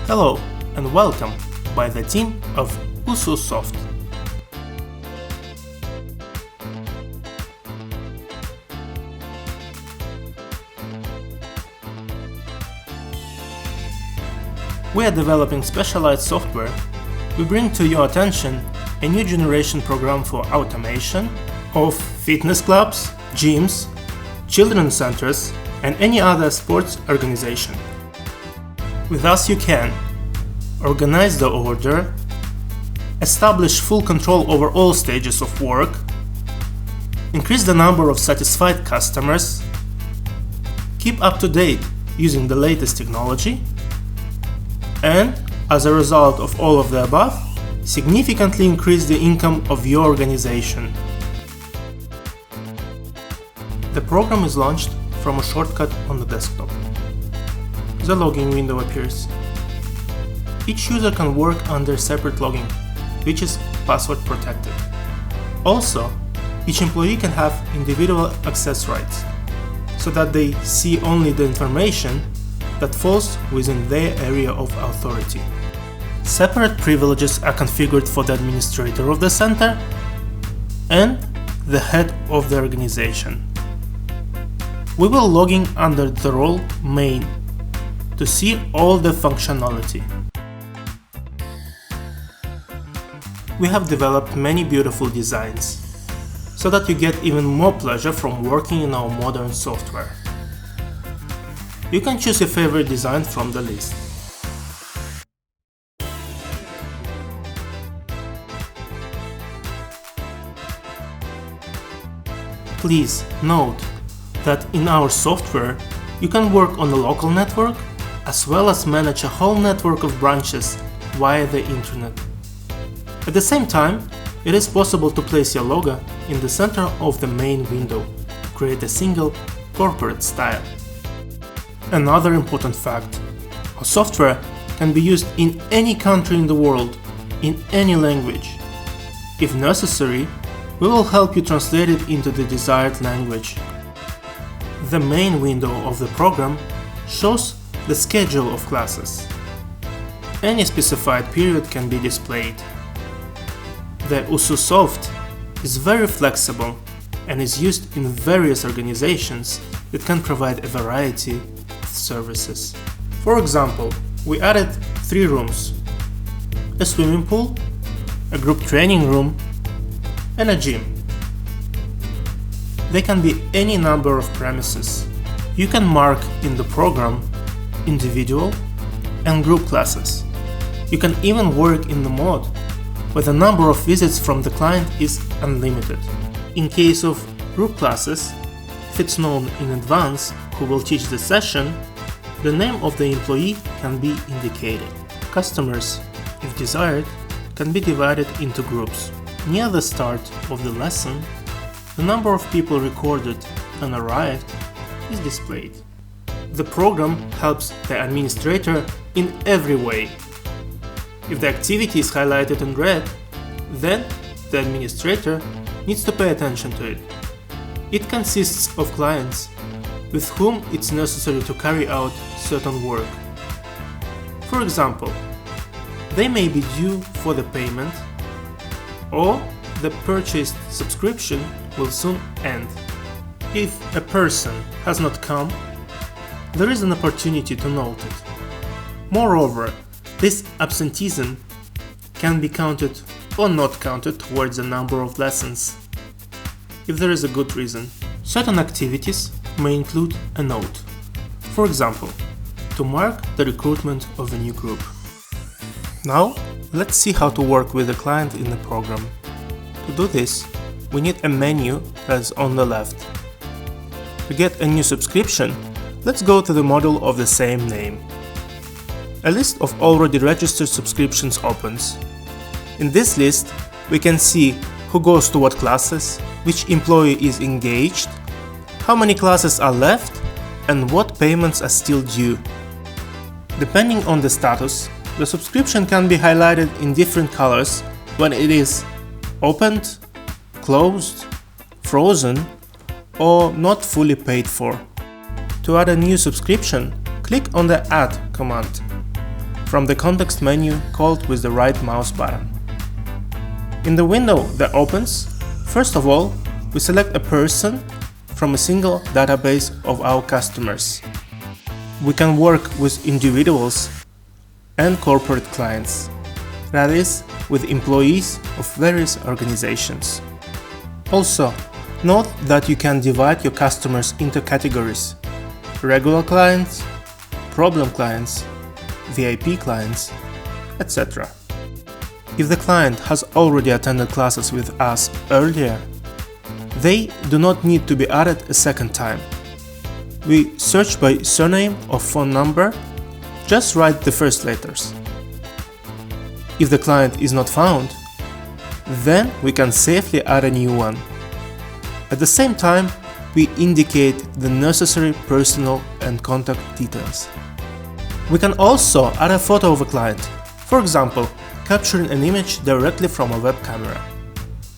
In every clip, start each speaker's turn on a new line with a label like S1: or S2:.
S1: Hello and welcome by the team of USU-Soft. We are developing specialized software. We bring to your attention a new generation program for automation of fitness clubs, gyms, children's centers, and any other sports organization. With us you can organize the order, establish full control over all stages of work, increase the number of satisfied customers, keep up to date using the latest technology, and, as a result of all of the above, significantly increase the income of your organization. The program is launched from a shortcut on the desktop. The login window appears. Each user can work under separate login, which is password protected. Also, each employee can have individual access rights, so that they see only the information that falls within their area of authority. Separate privileges are configured for the administrator of the center and the head of the organization. We will log in under the role Main to see all the functionality. We have developed many beautiful designs, so that you get even more pleasure from working in our modern software. You can choose your favorite design from the list. Please note that in our software you can work on a local network as well as manage a whole network of branches via the internet. At the same time, it is possible to place your logo in the center of the main window to create a single corporate style. Another important fact: our software can be used in any country in the world, in any language. If necessary, we will help you translate it into the desired language. The main window of the program shows the schedule of classes. Any specified period can be displayed. The USU-Soft is very flexible and is used in various organizations that can provide a variety of services. For example, we added 3 rooms: a swimming pool, a group training room, and a gym. They can be any number of premises. You can mark in the program individual and group classes. You can even work in the mode where the number of visits from the client is unlimited. In case of group classes, if it's known in advance who will teach the session, the name of the employee can be indicated. Customers, if desired, can be divided into groups. Near the start of the lesson, the number of people recorded and arrived is displayed. The program helps the administrator in every way. If the activity is highlighted in red, then the administrator needs to pay attention to it. It consists of clients with whom it's necessary to carry out certain work. For example, they may be due for the payment, or the purchased subscription will soon end. If a person has not come, there is an opportunity to note it. Moreover, this absenteeism can be counted or not counted towards the number of lessons, if there is a good reason. Certain activities may include a note. For example, to mark the recruitment of a new group. Now, let's see how to work with the client in the program. To do this, we need a menu that's on the left. To get a new subscription, let's go to the module of the same name. A list of already registered subscriptions opens. In this list, we can see who goes to what classes, which employee is engaged, how many classes are left, and what payments are still due. Depending on the status, the subscription can be highlighted in different colors when it is opened, closed, frozen, or not fully paid for. To add a new subscription, click on the Add command. from the context menu called with the right mouse button. In the window that opens, first of all, we select a person from a single database of our customers. We can work with individuals and corporate clients, that is, with employees of various organizations. Also, note that you can divide your customers into categories: regular clients, problem clients, VIP clients, etc. If the client has already attended classes with us earlier, they do not need to be added a second time. We search by surname or phone number, just write the first letters. If the client is not found, then we can safely add a new one. At the same time, we indicate the necessary personal and contact details. We can also add a photo of a client, for example, capturing an image directly from a web camera.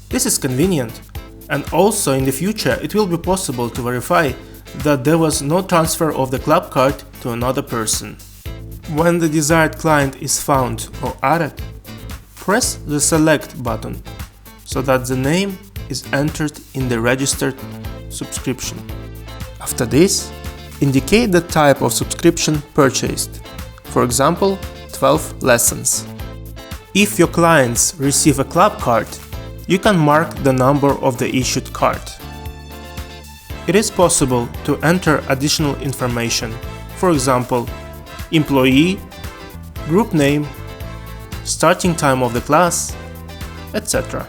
S1: This is convenient, and also in the future it will be possible to verify that there was no transfer of the club card to another person. When the desired client is found or added, press the Select button so that the name is entered in the registered subscription. After this, indicate the type of subscription purchased, for example, 12 lessons. If your clients receive a club card, you can mark the number of the issued card. It is possible to enter additional information, for example, employee, group name, starting time of the class, etc.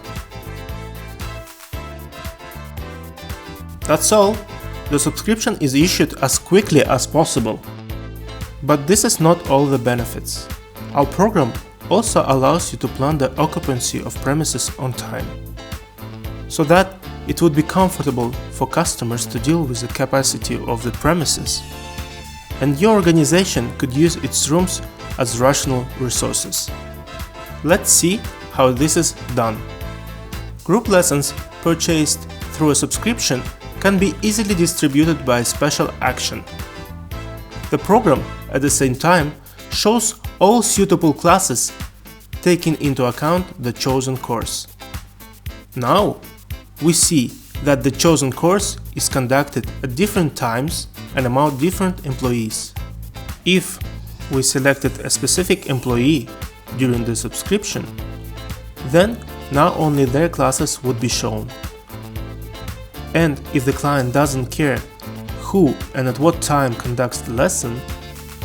S1: That's all. The subscription is issued as quickly as possible. But this is not all the benefits. Our program also allows you to plan the occupancy of premises on time, so that it would be comfortable for customers to deal with the capacity of the premises, and your organization could use its rooms as rational resources. Let's see how this is done. Group lessons purchased through a subscription can be easily distributed by a special action. The program, at the same time, shows all suitable classes, taking into account the chosen course. Now, we see that the chosen course is conducted at different times and among different employees. If we selected a specific employee during the subscription, then now only their classes would be shown. And if the client doesn't care who and at what time conducts the lesson,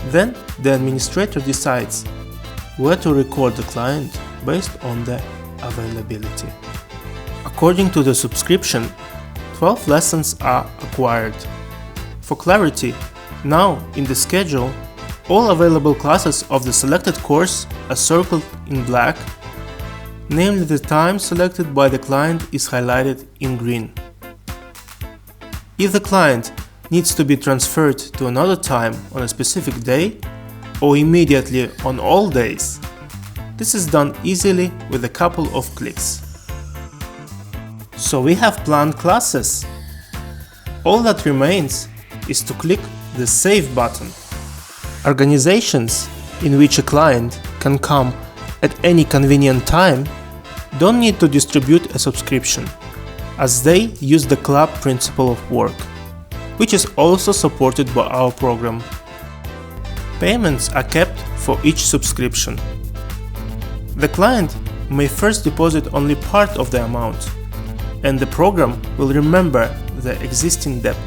S1: then the administrator decides where to record the client based on the availability. According to the subscription, 12 lessons are acquired. For clarity, now in the schedule, all available classes of the selected course are circled in black, namely the time selected by the client is highlighted in green. If the client needs to be transferred to another time on a specific day, or immediately on all days, this is done easily with a couple of clicks. So we have planned classes. All that remains is to click the Save button. Organizations in which a client can come at any convenient time don't need to distribute a subscription, as they use the club principle of work, which is also supported by our program. Payments are kept for each subscription. The client may first deposit only part of the amount, and the program will remember the existing debt.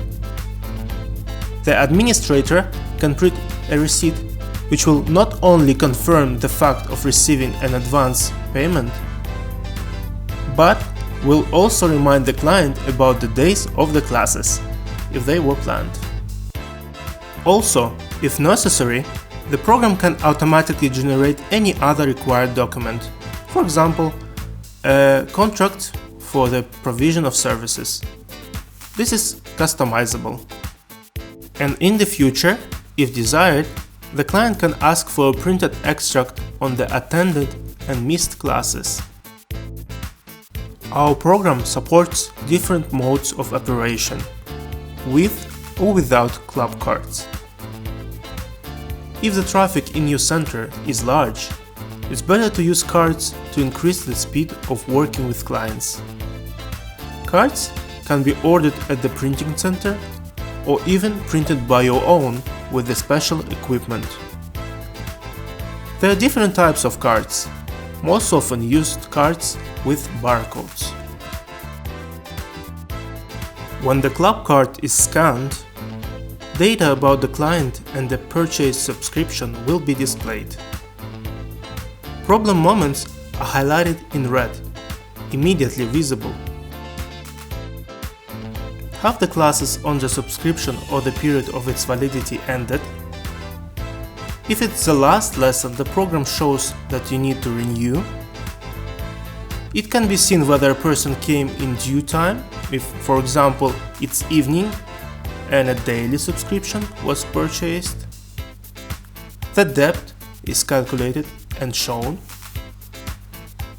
S1: The administrator can print a receipt which will not only confirm the fact of receiving an advance payment, but will also remind the client about the days of the classes, if they were planned. Also, if necessary, the program can automatically generate any other required document, for example, a contract for the provision of services. This is customizable. And in the future, if desired, the client can ask for a printed extract on the attended and missed classes. Our program supports different modes of operation, with or without club cards. If the traffic in your center is large, it's better to use cards to increase the speed of working with clients. Cards can be ordered at the printing center or even printed by your own with the special equipment. There are different types of cards, most often used cards with barcodes. When the club card is scanned, data about the client and the purchase subscription will be displayed. Problem moments are highlighted in red, immediately visible. Have the classes on the subscription or the period of its validity ended? If it's the last lesson, the program shows that you need to renew. It can be seen whether a person came in due time, if, for example, it's evening and a daily subscription was purchased. The debt is calculated and shown.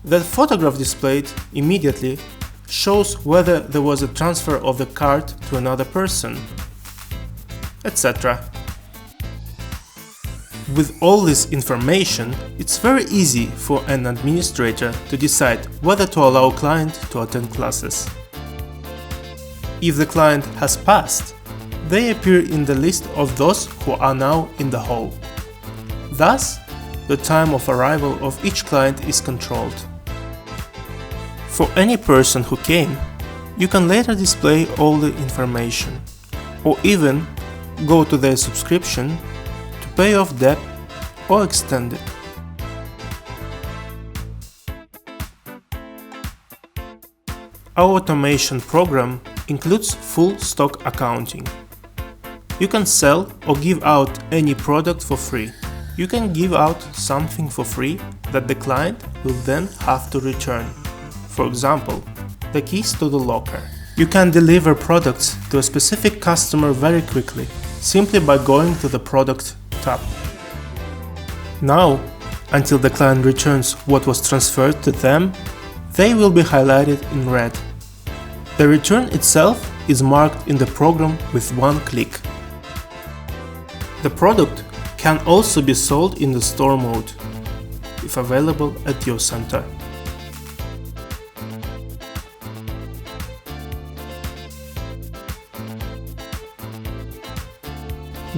S1: The photograph displayed immediately shows whether there was a transfer of the card to another person, etc. With all this information, it's very easy for an administrator to decide whether to allow a client to attend classes. If the client has passed, they appear in the list of those who are now in the hall. Thus, the time of arrival of each client is controlled. For any person who came, you can later display all the information, or even go to their subscription to pay off debt or extend it. Our automation program includes full stock accounting. You can sell or give out any product for free. You can give out something for free that the client will then have to return. For example, the keys to the locker. You can deliver products to a specific customer very quickly, simply by going to the Product tab. Now, until the client returns what was transferred to them, they will be highlighted in red. The return itself is marked in the program with one click. The product can also be sold in the store mode, if available at your center.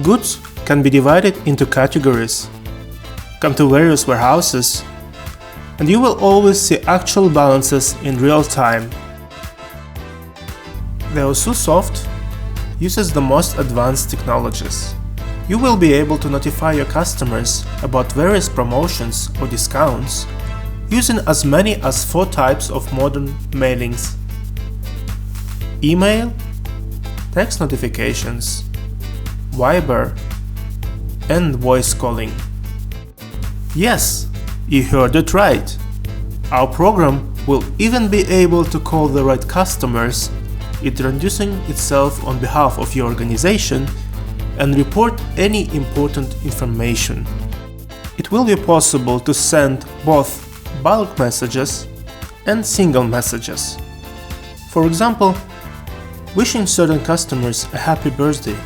S1: Goods can be divided into categories, come to various warehouses, and you will always see actual balances in real time. The USU-Soft uses the most advanced technologies. You will be able to notify your customers about various promotions or discounts using as many as 4 types of modern mailings: email, text notifications, Viber, and voice calling. Yes, you heard it right. Our program will even be able to call the right customers, introducing itself on behalf of your organization, and report any important information. It will be possible to send both bulk messages and single messages. For example, wishing certain customers a happy birthday.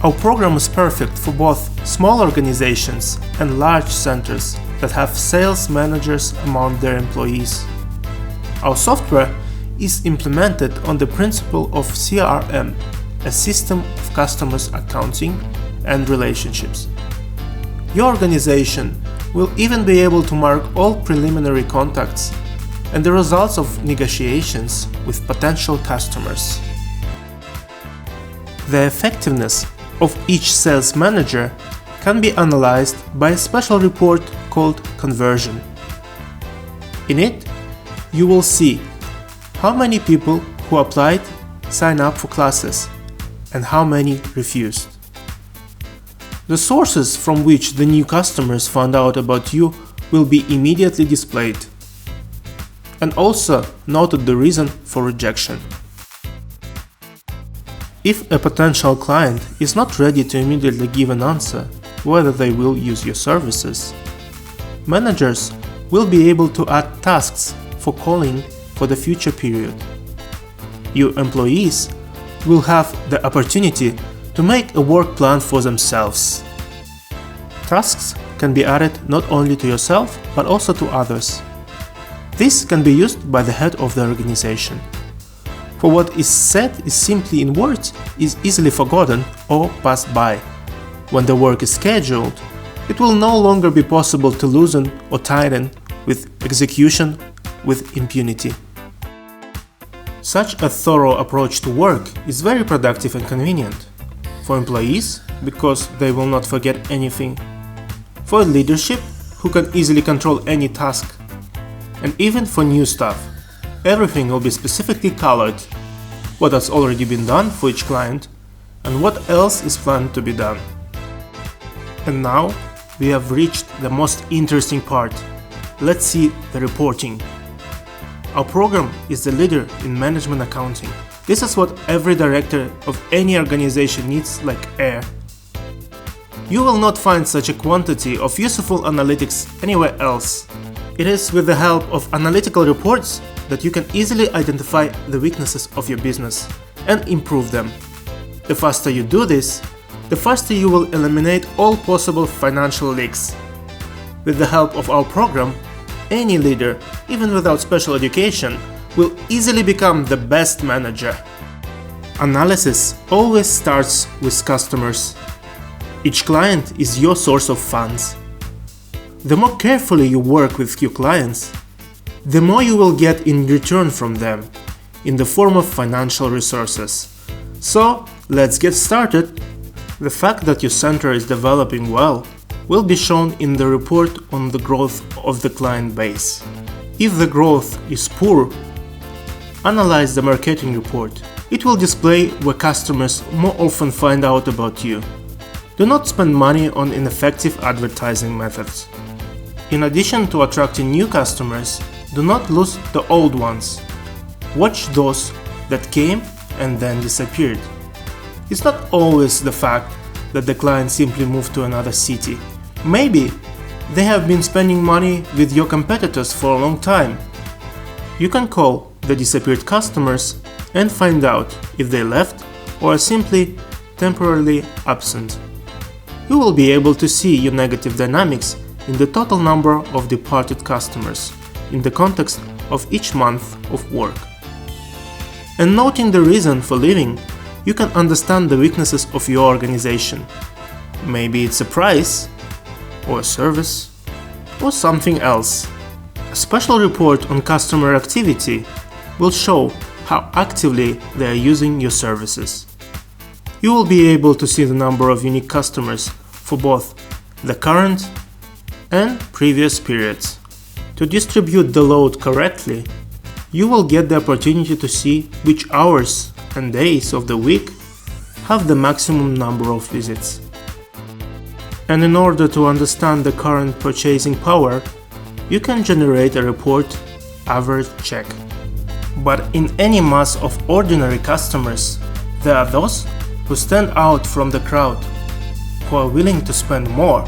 S1: Our program is perfect for both small organizations and large centers that have sales managers among their employees. Our software is implemented on the principle of CRM, a system of customers accounting and relationships. Your organization will even be able to mark all preliminary contacts and the results of negotiations with potential customers. The effectiveness of each sales manager can be analyzed by a special report called conversion. In it, you will see how many people who applied sign up for classes and how many refused. The sources from which the new customers found out about you will be immediately displayed, and also noted the reason for rejection. If a potential client is not ready to immediately give an answer whether they will use your services, managers will be able to add tasks for calling for the future period. Your employees will have the opportunity to make a work plan for themselves. Tasks can be added not only to yourself but also to others. This can be used by the head of the organization. For what is said is simply in words is easily forgotten or passed by. When the work is scheduled, it will no longer be possible to loosen or tighten with execution with impunity. Such a thorough approach to work is very productive and convenient. For employees, because they will not forget anything. For leadership, who can easily control any task. And even for new staff, everything will be specifically colored, what has already been done for each client and what else is planned to be done. And now we have reached the most interesting part. Let's see the reporting. Our program is the leader in management accounting. This is what every director of any organization needs like air. You will not find such a quantity of useful analytics anywhere else. It is with the help of analytical reports that you can easily identify the weaknesses of your business and improve them. The faster you do this, the faster you will eliminate all possible financial leaks. With the help of our program, any leader, even without special education, will easily become the best manager. Analysis always starts with customers. Each client is your source of funds. The more carefully you work with your clients, the more you will get in return from them, in the form of financial resources. So, let's get started. The fact that your center is developing well will be shown in the report on the growth of the client base. If the growth is poor, analyze the marketing report. It will display where customers more often find out about you. Do not spend money on ineffective advertising methods. In addition to attracting new customers, do not lose the old ones. Watch those that came and then disappeared. It's not always the fact that the client simply moved to another city. Maybe they have been spending money with your competitors for a long time. You can call the disappeared customers and find out if they left or are simply temporarily absent. You will be able to see your negative dynamics in the total number of departed customers in the context of each month of work. And noting the reason for leaving, you can understand the weaknesses of your organization. Maybe it's a price, or a service, or something else. A special report on customer activity will show how actively they are using your services. You will be able to see the number of unique customers for both the current and previous periods. To distribute the load correctly, you will get the opportunity to see which hours and days of the week have the maximum number of visits. And in order to understand the current purchasing power, you can generate a report average check. But in any mass of ordinary customers, there are those who stand out from the crowd, who are willing to spend more,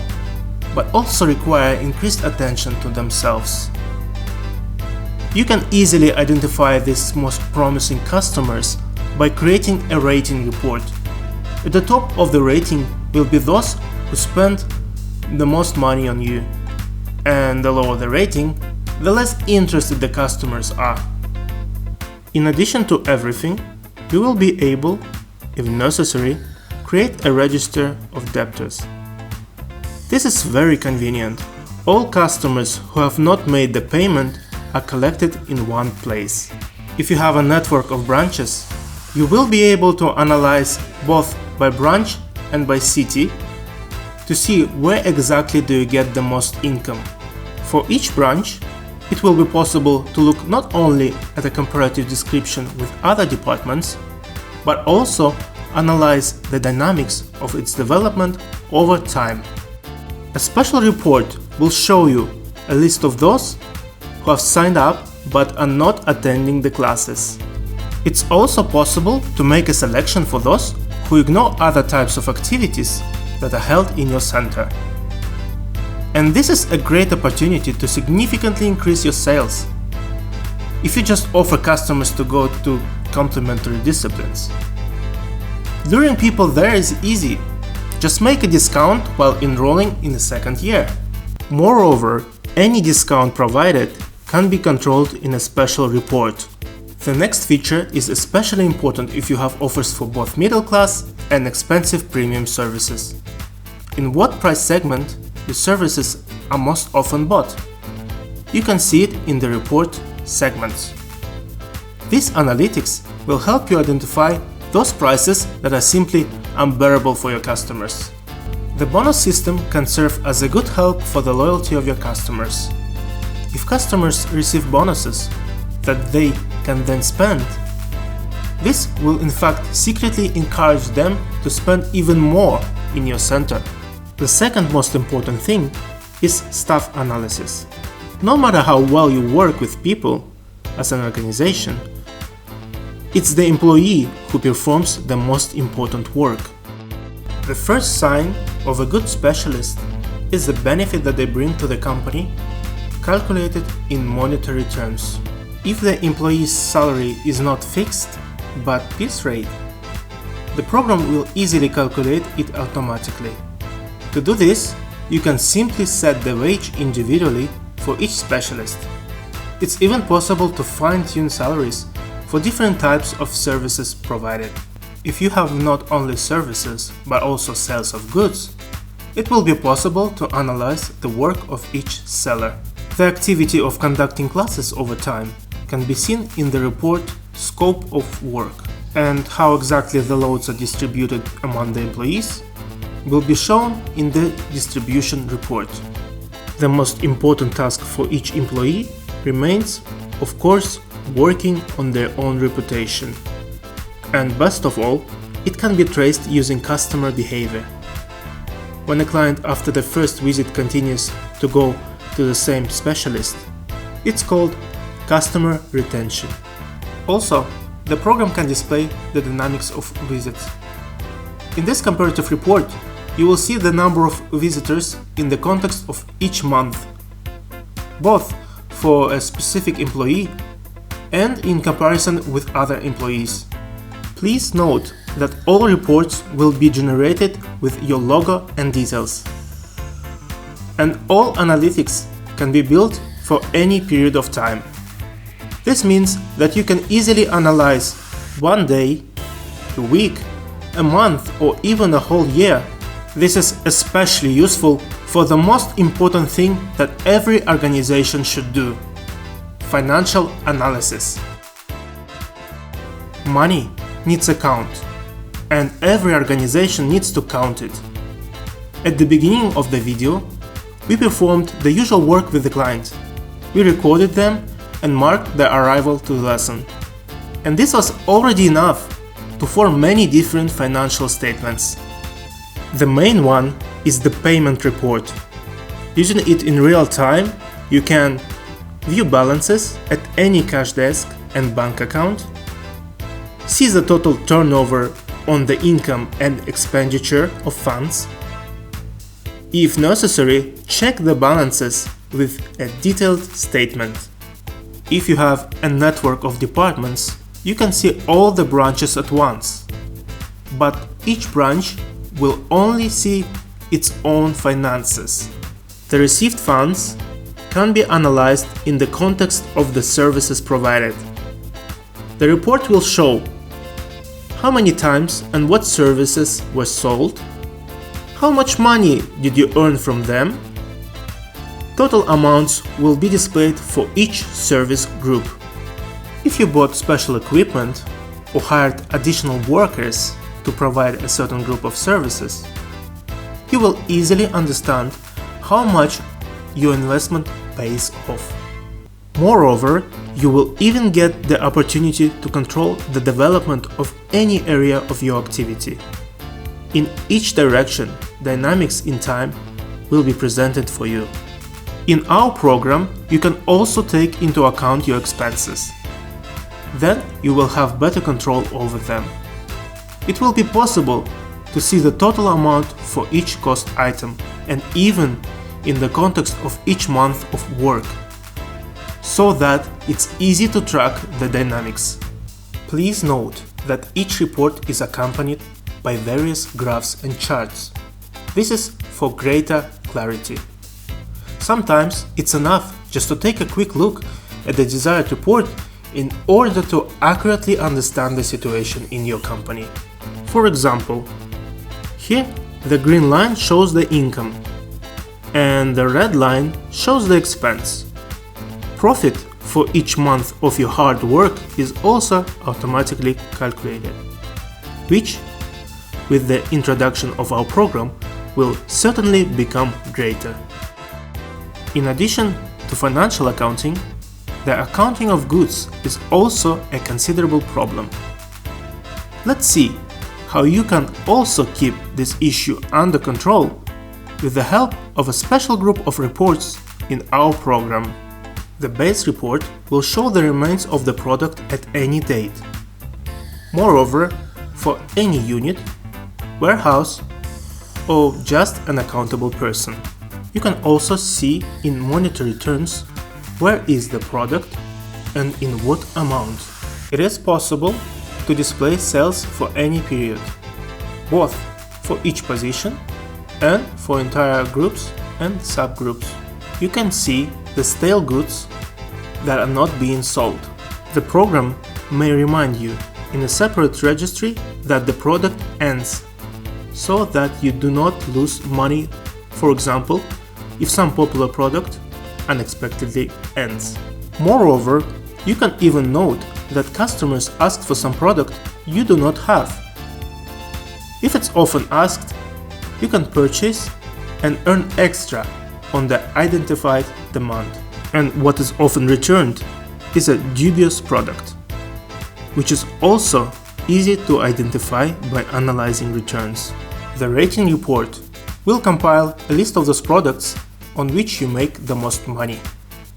S1: but also require increased attention to themselves. You can easily identify these most promising customers by creating a rating report. At the top of the rating will be those who spend the most money on you, and the lower the rating, the less interested the customers are. In addition to everything, you will be able, if necessary, create a register of debtors. This is very convenient. All customers who have not made the payment are collected in one place. If you have a network of branches, you will be able to analyze both by branch and by city to see where exactly do you get the most income. For each branch, it will be possible to look not only at a comparative description with other departments, but also analyze the dynamics of its development over time. A special report will show you a list of those who have signed up but are not attending the classes. It's also possible to make a selection for those who ignore other types of activities that are held in your center. And this is a great opportunity to significantly increase your sales. If you just offer customers to go to complementary disciplines. Luring people there is easy. Just make a discount while enrolling in the second year. Moreover, any discount provided can be controlled in a special report. The next feature is especially important if you have offers for both middle class and expensive premium services. In what price segment the services are most often bought? You can see it in the report segments. This analytics will help you identify those prices that are simply unbearable for your customers. The bonus system can serve as a good help for the loyalty of your customers. If customers receive bonuses that they can then spend, this will in fact secretly encourage them to spend even more in your center. The second most important thing is staff analysis. No matter how well you work with people as an organization, it's the employee who performs the most important work. The first sign of a good specialist is the benefit that they bring to the company, calculated in monetary terms. If the employee's salary is not fixed, but piece rate, the program will easily calculate it automatically. To do this, you can simply set the wage individually for each specialist. It's even possible to fine-tune salaries for different types of services provided. If you have not only services but also sales of goods, it will be possible to analyze the work of each seller. The activity of conducting classes over time can be seen in the report Scope of Work, and how exactly the loads are distributed among the employees will be shown in the distribution report. The most important task for each employee remains, of course, working on their own reputation. And best of all, it can be traced using customer behavior. When a client after the first visit continues to go to the same specialist, it's called customer retention. Also, the program can display the dynamics of visits. In this comparative report, you will see the number of visitors in the context of each month, both for a specific employee and in comparison with other employees. Please note that all reports will be generated with your logo and details. And all analytics can be built for any period of time. This means that you can easily analyze one day, a week, a month, or even a whole year. This is especially useful for the most important thing that every organization should do: financial analysis. Money needs a count, and every organization needs to count it. At the beginning of the video, we performed the usual work with the client. We recorded them and marked their arrival to the lesson. And this was already enough to form many different financial statements. The main one is the payment report. Using it in real time, you can view balances at any cash desk and bank account, see the total turnover on the income and expenditure of funds. If necessary, check the balances with a detailed statement. If you have a network of departments, you can see all the branches at once. But each branch will only see its own finances. The received funds can be analyzed in the context of the services provided. The report will show how many times and what services were sold, how much money did you earn from them. Total amounts will be displayed for each service group. If you bought special equipment or hired additional workers to provide a certain group of services, you will easily understand how much your investment pays off. Moreover, you will even get the opportunity to control the development of any area of your activity. In each direction, dynamics in time will be presented for you. In our program, you can also take into account your expenses. Then you will have better control over them. It will be possible to see the total amount for each cost item, and even in the context of each month of work, so that it's easy to track the dynamics. Please note that each report is accompanied by various graphs and charts. This is for greater clarity. Sometimes it's enough just to take a quick look at the desired report in order to accurately understand the situation in your company. For example, here the green line shows the income and the red line shows the expense. Profit for each month of your hard work is also automatically calculated, which, with the introduction of our program, will certainly become greater. In addition to financial accounting, the accounting of goods is also a considerable problem. Let's see how you can also keep this issue under control with the help of a special group of reports in our program. The base report will show the remains of the product at any date. Moreover, for any unit, warehouse, or just an accountable person, you can also see in monetary terms where is the product and in what amount. It is possible to display sales for any period, both for each position and for entire groups and subgroups. You can see the stale goods that are not being sold. The program may remind you in a separate registry that the product ends, so that you do not lose money, for example, if some popular product unexpectedly ends. Moreover, you can even note that customers asked for some product you do not have. If it's often asked, you can purchase and earn extra on the identified demand. And what is often returned is a dubious product, which is also easy to identify by analyzing returns. The rating report will compile a list of those products on which you make the most money,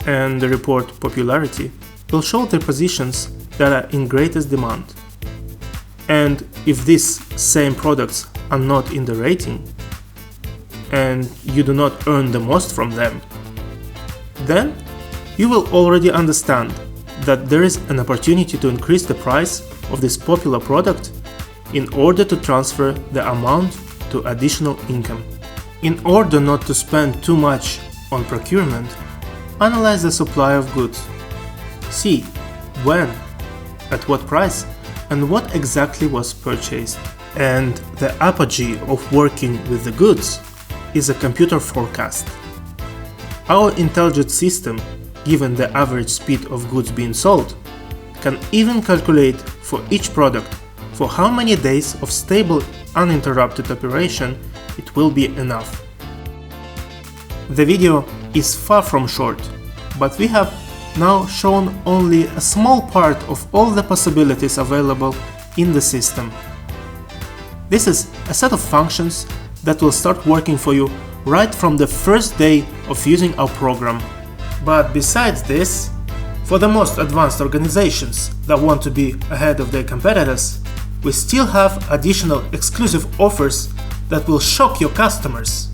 S1: and the report popularity will show the positions that are in greatest demand. And if these same products are not in the rating, and you do not earn the most from them, then you will already understand that there is an opportunity to increase the price of this popular product in order to transfer the amount to additional income. In order not to spend too much on procurement, analyze the supply of goods. See when, at what price, and what exactly was purchased. And the apogee of working with the goods is a computer forecast. Our intelligent system, given the average speed of goods being sold, can even calculate for each product for how many days of stable, uninterrupted operation it will be enough. The video is far from short, but we have now shown only a small part of all the possibilities available in the system. This is a set of functions that will start working for you right from the first day of using our program. But besides this, for the most advanced organizations that want to be ahead of their competitors, we still have additional exclusive offers that will shock your customers.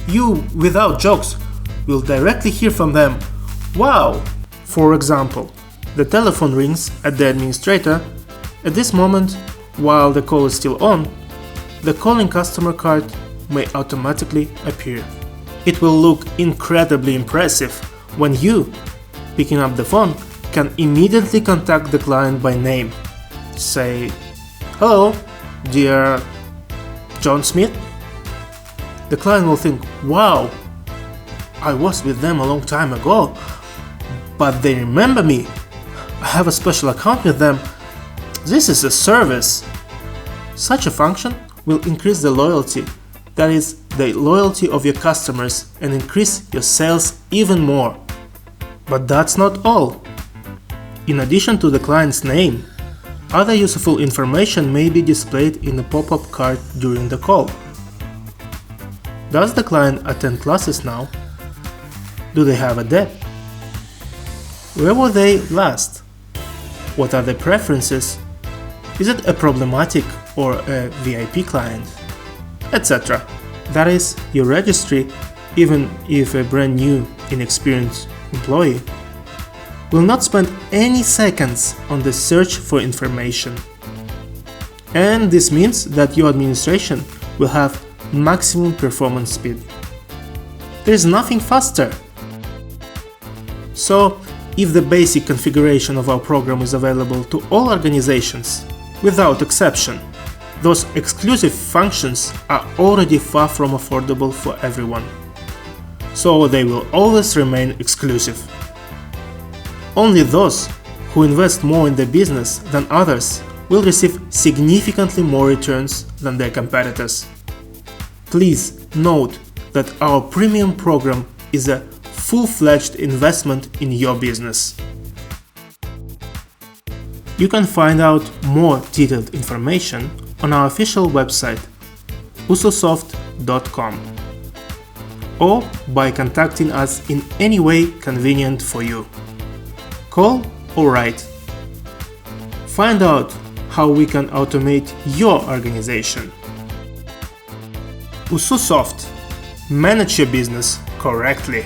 S1: You, without jokes, will directly hear from them, "Wow!" For example, the telephone rings at the administrator. At this moment, while the call is still on, the calling customer card may automatically appear. It will look incredibly impressive when you, picking up the phone, can immediately contact the client by name. Say, "Hello, dear John Smith." The client will think, "Wow, I was with them a long time ago, but they remember me. I have a special account with them. This is a service." Such a function will increase the loyalty, that is, the loyalty of your customers, and increase your sales even more. But that's not all. In addition to the client's name, other useful information may be displayed in a pop-up card during the call. Does the client attend classes now? Do they have a debt? Where were they last? What are their preferences? Is it a problematic or a VIP client? Etc. That is, your registry, even if a brand new, inexperienced employee, will not spend any seconds on the search for information. And this means that your administration will have maximum performance speed. There is nothing faster. So, if the basic configuration of our program is available to all organizations, without exception, those exclusive functions are already far from affordable for everyone. So they will always remain exclusive. Only those who invest more in the business than others will receive significantly more returns than their competitors. Please note that our premium program is a full-fledged investment in your business. You can find out more detailed information on our official website USU-Soft.com or by contacting us in any way convenient for you. Call or write. Find out how we can automate your organization. USU-Soft. Manage your business correctly.